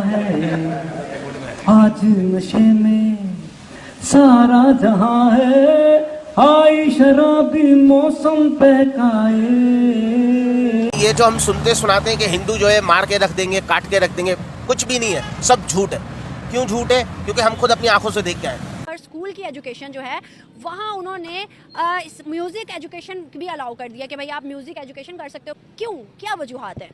है, आज नशे में सारा जहां है, आई शराबी मौसम बहकाए। ये जो हम सुनते सुनाते हैं कि हिंदू जो है मार के रख देंगे, काट के रख देंगे, कुछ भी नहीं है, सब झूठ है। क्यों झूठ है? क्योंकि हम खुद अपनी आंखों से देख के आए। स्कूल की एजुकेशन जो है वहाँ उन्होंने म्यूजिक एजुकेशन भी अलाउ कर दिया कि भाई आप म्यूजिक एजुकेशन कर सकते हो। क्यों, क्या वजूहात है?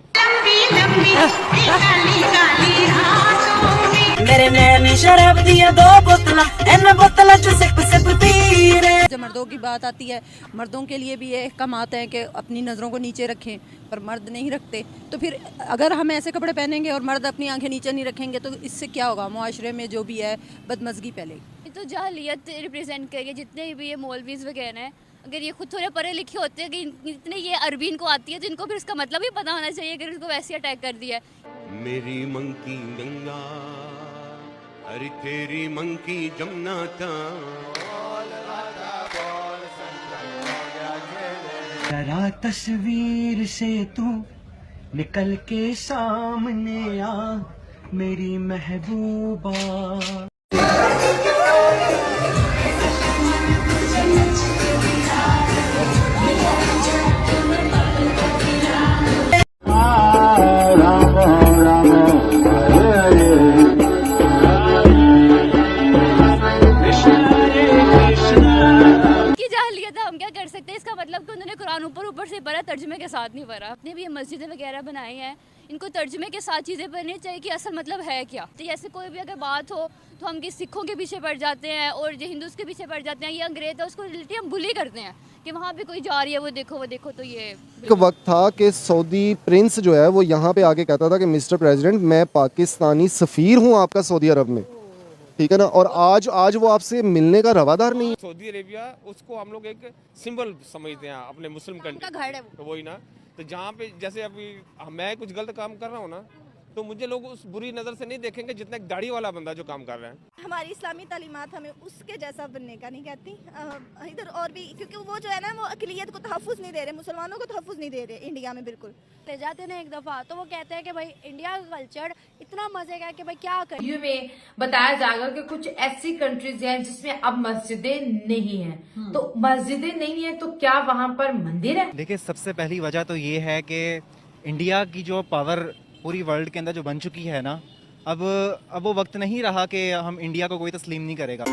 मेरे नैन शराब दिया 2 बोतला, इन बोतला च सिप सिप पी रे। जब मर्दों की बात आती है, मर्दों के लिए भी ये कमाते हैं कि अपनी नज़रों को नीचे रखें, पर मर्द नहीं रखते। तो फिर अगर हम ऐसे कपड़े पहनेंगे और मर्द अपनी आंखें नीचे नहीं रखेंगे तो इससे क्या होगा? मुआशरे में जो भी है बदमज़गी फैलेगी। तो जाहलियत रिप्रेजेंट करेंगे जितने भी ये मौलवीज वगैरह हैं। अगर ये खुद थोड़े पढ़े लिखे होते हैं कि इतने ये अरबी इनको आती है तो इनको फिर इसका मतलब ही पता होना चाहिए अगर इसको वैसे अटैक कर दिया है। मेरी मंकी गंगा, अरे तेरी मंकी जमुना था। जरा तस्वीर से तू निकल के सामने आ, मेरी महबूबा। हम क्या कर सकते हैं? इसका मतलब कि उन्होंने कुरान ऊपर से पढ़ा, तर्जुमे के साथ नहीं पढ़ा। अपने भी ये मस्जिदें वगैरह बनाई हैं, इनको तर्जुमे के साथ चीज़ें पढ़नी चाहिए कि असल मतलब है क्या। तो जैसे कोई भी अगर बात हो तो हम किस सिखों के पीछे पड़ जाते हैं और जो हिंदूज़ के पीछे पड़ जाते हैं। ये अंग्रेज है उसको रिलेटिव हम बुली करते हैं कि वहाँ पे कोई जा रही है, वो देखो। तो ये एक वक्त था कि सऊदी प्रिंस जो है वो यहाँ पे आके कहता था कि मिस्टर प्रेसिडेंट, मैं पाकिस्तानी सफ़ीर हूँ आपका सऊदी अरब में, ठीक है ना। और आज वो आपसे मिलने का रवादार नहीं है। सऊदी अरेबिया उसको हम लोग एक सिंबल समझते हैं अपने मुस्लिम कंट्री का घर है तो वही ना। तो जहाँ पे जैसे अभी मैं कुछ गलत काम कर रहा हूँ ना, तो मुझे लोग उस बुरी नज़र से नहीं देखेंगे जितना एक दाढ़ी वाला बंदा जो काम कर रहा है। हमारी इस्लामी तालीमात हमें उसके जैसा बनने का नहीं कहती इधर और भी, क्योंकि वो जो है ना वो अक़लियत को तहफ़्फ़ुज़ नहीं दे रहे, मुसलमानों को तहफ़्फ़ुज़ नहीं दे रहे इंडिया में। बिल्कुल ले जाते ना एक दफ़ा तो वो कहते हैं कि भाई इंडिया का कल्चर इतना मजे का कि भाई क्या करें। वीडियो में बताया जाएगा कि कुछ ऐसी कंट्रीज हैं जिसमें अब मस्जिदें नहीं हैं। तो मस्जिदें नहीं है तो क्या वहाँ पर मंदिर है? देखिए, सबसे पहली वजह तो ये है कि इंडिया की जो पावर पूरी वर्ल्ड के अंदर जो बन चुकी है ना, अब वो वक्त नहीं रहा कि हम इंडिया को कोई तस्लीम नहीं करेगा।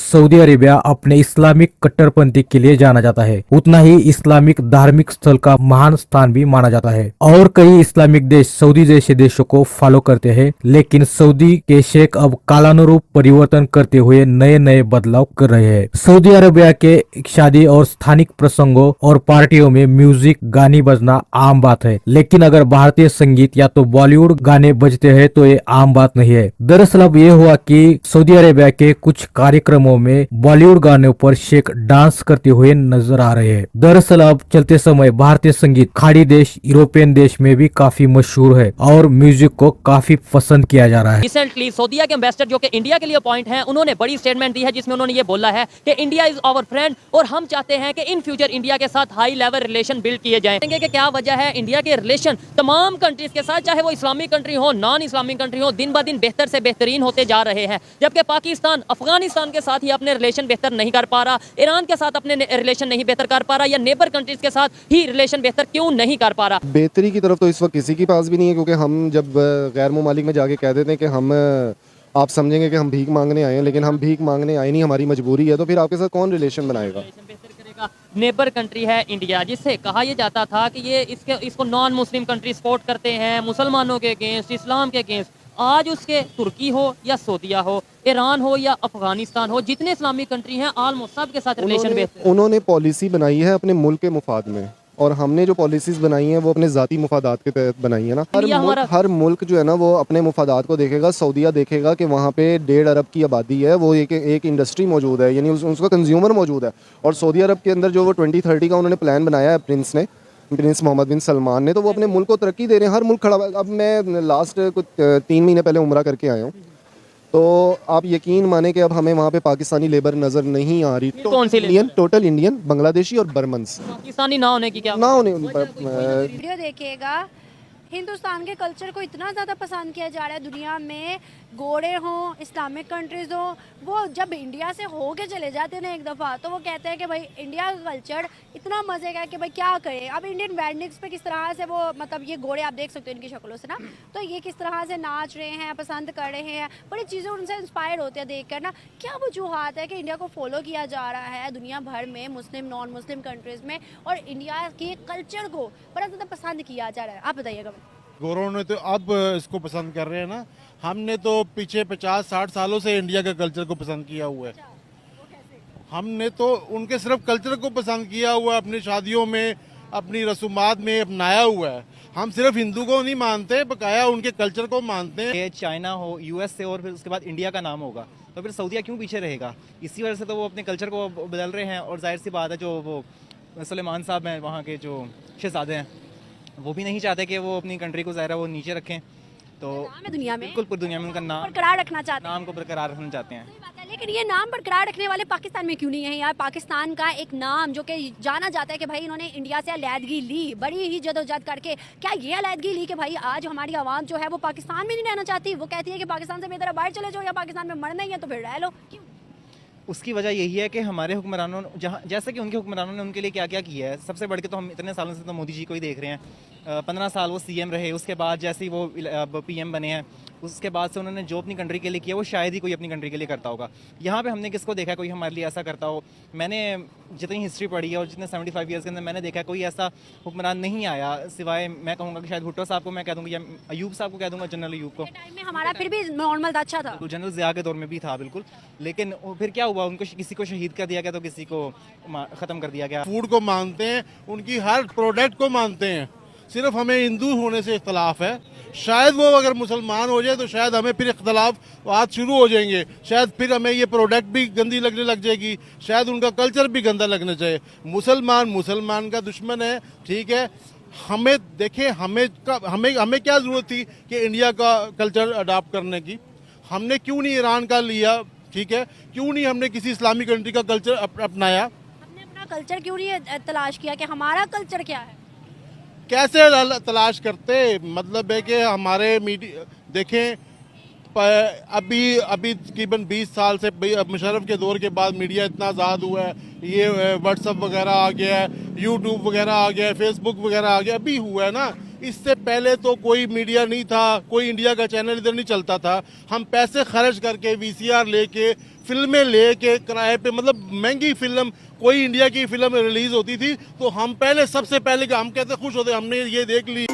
सऊदी अरेबिया अपने इस्लामिक कट्टरपंथी के लिए जाना जाता है, उतना ही इस्लामिक धार्मिक स्थल का महान स्थान भी माना जाता है। और कई इस्लामिक देश सऊदी जैसे देशों को फॉलो करते हैं, लेकिन सऊदी के शेख अब कालानुरूप परिवर्तन करते हुए नए नए बदलाव कर रहे हैं। सऊदी अरेबिया के शादी और स्थानिक प्रसंगों और पार्टियों में म्यूजिक गाने बजना आम बात है, लेकिन अगर भारतीय संगीत या तो बॉलीवुड गाने बजते हैं तो ये आम बात नहीं है। दरअसल अब ये हुआ कि सऊदी अरेबिया के कुछ कार्यक्रमों में बॉलीवुड गानों पर शेख डांस करते हुए नजर आ रहे हैं। दरअसल अब चलते समय भारतीय संगीत खाड़ी देश, यूरोपियन देश में भी काफी मशहूर है और म्यूजिक को काफी पसंद किया जा रहा है। रिसेंटली सऊदीया के एम्बेसडर जो कि इंडिया के लिए अपॉइंट हैं, उन्होंने बड़ी स्टेटमेंट दी है जिसमें उन्होंने ये बोला है कि इंडिया इज आवर फ्रेंड और हम चाहते हैं कि इन फ्यूचर इंडिया के साथ हाई लेवल रिलेशन बिल्ड किए जाएंगे। कि क्या वजह है? इंडिया के रिलेशन तमाम कंट्रीज के साथ, चाहे वो इस्लामिक कंट्री हो, नॉन इस्लामिक कंट्री हो, दिन ब दिन बेहतर से बेहतरीन होते जा रहे हैं। जबकि पाकिस्तान अफगानिस्तान के साथ ही अपने रिलेशन बेहतर नहीं कर पा रहा, ईरान के साथ अपने रिलेशन नहीं बेहतर कर पा रहा, या नेबर कंट्रीज के साथ ही रिलेशन बेहतर क्यों नहीं कर पा रहा। बेहतरी की तरफ तो इस वक्त किसी के पास भी नहीं है, क्योंकि हम जब गैर मुमालिक में जाके कह देते हैं कि हम, आप समझेंगे कि हम भीख मांगने आए हैं, लेकिन हम भीख मांगने आए नहीं, हमारी मजबूरी है, तो फिर आपके साथ कौन रिलेशन बनाएगा? नेबर कंट्री है इंडिया, जिससे कहा यह जाता था कि ये इसको नॉन मुस्लिम कंट्री सपोर्ट करते हैं, मुसलमानों के अगेंस्ट, इस्लाम के अगेंस्ट। आज उसके तुर्की हो या सऊदीया हो, ईरान हो या अफगानिस्तान हो, जितने इस्लामिक कंट्री हैं ऑलमोस्ट सब के साथ रिलेशन बेहतर। उन्होंने पॉलिसी बनाई है अपने मुल्क के मुफाद में, और हमने जो पॉलिसीज बनाई हैं वो अपने ज़ाती मुफादात के तहत बनाई है ना। हर मुल्क जो है ना वो अपने मुफादात को देखेगा। सऊदीया देखेगा कि वहाँ पे 1.5 अरब की आबादी है, वो एक इंडस्ट्री मौजूद है, यानी उसका कंज्यूमर मौजूद है। और सऊदी अरब के अंदर जो वो 2030 का उन्होंने प्लान बनाया है प्रिंस मोहम्मद बिन सलमान ने, तो वो अपने मुल्क को तरक्की दे रहे हैं। हर मुल्क खड़ा। अब मैं लास्ट कुछ 3 महीने पहले उम्रा करके आया हूँ, तो आप यकीन माने कि अब हमें वहाँ पे पाकिस्तानी लेबर नज़र नहीं आ रही। कौन सी इंडियन, टोटल इंडियन, बांग्लादेशी और बर्मन्स। पाकिस्तानी ना होने की क्या ना होने वीडियो देखिएगा, हिंदुस्तान के कल्चर को इतना ज़्यादा पसंद किया जा रहा है दुनिया में, गोरे हों, इस्लामिक कंट्रीज़ हों, वो जब इंडिया से हो के चले जाते हैं ना एक दफ़ा, तो वो कहते हैं कि भाई इंडिया का कल्चर इतना मज़े का है कि भाई क्या करें। अब इंडियन वेडिंग्स पे किस तरह से वो मतलब ये गोरे आप देख सकते हो इनकी शक्लों से ना, तो ये किस तरह से नाच रहे हैं, पसंद कर रहे हैं, बड़ी चीज़ें उनसे इंस्पायर होते हैं देख कर ना। क्या वजूहत है कि इंडिया को फॉलो किया जा रहा है दुनिया भर में, मुस्लिम नॉन मुस्लिम कंट्रीज़ में, और इंडिया के कल्चर को बड़ा ज़्यादा पसंद किया जा रहा है? आप बताइएगा। गोरों ने तो अब इसको पसंद कर रहे हैं ना, हमने तो पीछे 50-60 सालों से इंडिया के कल्चर को पसंद किया हुआ है। हमने तो उनके सिर्फ कल्चर को पसंद किया हुआ है, अपनी शादियों में, अपनी रसूमात में अपनाया हुआ है। हम सिर्फ हिंदू को नहीं मानते, बकाया उनके कल्चर को मानते हैं। चाइना हो, यूएस से, और फिर उसके बाद इंडिया का नाम होगा, तो फिर सऊदीया क्यों पीछे रहेगा? इसी वजह से तो वो अपने कल्चर को बदल रहे हैं। और जाहिर सी बात है, जो वो सुलेमान साहब हैं, वहाँ के जो शहजादे हैं, वो भी नहीं चाहते कि वो अपनी कंट्री को ज़ाहिर है वो नीचे रखें। तो नाम है दुनिया में, बिल्कुल पूरी दुनिया में उनका नाम बरकरार रखना चाहते हैं, नाम को बरकरार रखना चाहते हैं। लेकिन ये नाम बरकरार रखने वाले पाकिस्तान में क्यों नहीं है यार? पाकिस्तान का एक नाम जो कि जाना जाता है कि भाई इन्होंने इंडिया से अलहदगी ली, बड़ी ही जदोजहद करके, क्या ये अलहदगी ली कि भाई आज हमारी आवाम जो है वो पाकिस्तान में नहीं रहना चाहती? वो कहती है कि पाकिस्तान से बेहतर बाहर चले जाओ, या पाकिस्तान में मरना ही है तो फिर रह लो। क्यों? उसकी वजह यही है कि हमारे हुक्मरानों, जहाँ जैसे कि उनके हुक्मरानों ने उनके लिए क्या क्या किया है। सबसे बढ़ के तो हम इतने सालों से तो मोदी जी को ही देख रहे हैं। 15 साल वो सीएम रहे, उसके बाद जैसे ही वो पीएम बने हैं, उसके बाद से उन्होंने जो अपनी कंट्री के लिए किया वो शायद ही कोई अपनी कंट्री के लिए करता होगा। यहाँ पे हमने किसको देखा कोई हमारे लिए ऐसा करता हो? मैंने जितनी हिस्ट्री पढ़ी है और जितने 75 ईयर्स के अंदर मैंने देखा कोई ऐसा हुक्मरान नहीं आया, सिवाय मैं कहूँगा कि शायद भुट्टो साहब को मैं कह दूँगा, या अयूब साहब को कह दूँगा, जनरल अयूब को। टाइम में हमारा फिर भी नॉर्मल था, अच्छा था। जनरल ज़िया के दौर में भी था बिल्कुल, लेकिन फिर क्या हुआ, उनको किसी को शहीद कर दिया गया तो किसी को ख़त्म कर दिया गया। फूड को मानते हैं, उनकी हर प्रोडक्ट को मानते हैं। सिर्फ हमें हिंदू होने से इख्तलाफ है। शायद वो अगर मुसलमान हो जाए तो शायद हमें फिर इख्तलाफ आज शुरू हो जाएंगे, शायद फिर हमें ये प्रोडक्ट भी गंदी लगने लग जाएगी, शायद उनका कल्चर भी गंदा लगना चाहिए। मुसलमान का दुश्मन है, ठीक है। हमें देखें, हमें क्या ज़रूरत थी कि इंडिया का कल्चर अडॉप्ट करने की? हमने क्यों नहीं ईरान का लिया, ठीक है? क्यों नहीं हमने किसी इस्लामिक कंट्री का कल्चर अपनाया? हमने अपना कल्चर क्यों नहीं तलाश किया कि हमारा कल्चर क्या है? कैसे तलाश करते? मतलब है कि हमारे मीडिया देखें, अभी तकरीबन 20 साल से मुशर्रफ के दौर के बाद मीडिया इतना आज़ाद हुआ है, ये व्हाट्सअप वगैरह आ गया है, यूट्यूब वगैरह आ गया है, फेसबुक वगैरह आ गया, अभी हुआ है ना। इससे पहले तो कोई मीडिया नहीं था, कोई इंडिया का चैनल इधर नहीं चलता था। हम पैसे खर्च करके VCR लेके, फिल्में लेके किराए पे, मतलब महंगी फिल्म, कोई इंडिया की फिल्म रिलीज होती थी तो हम पहले, सबसे पहले हम कहते खुश होते, हमने ये देख ली।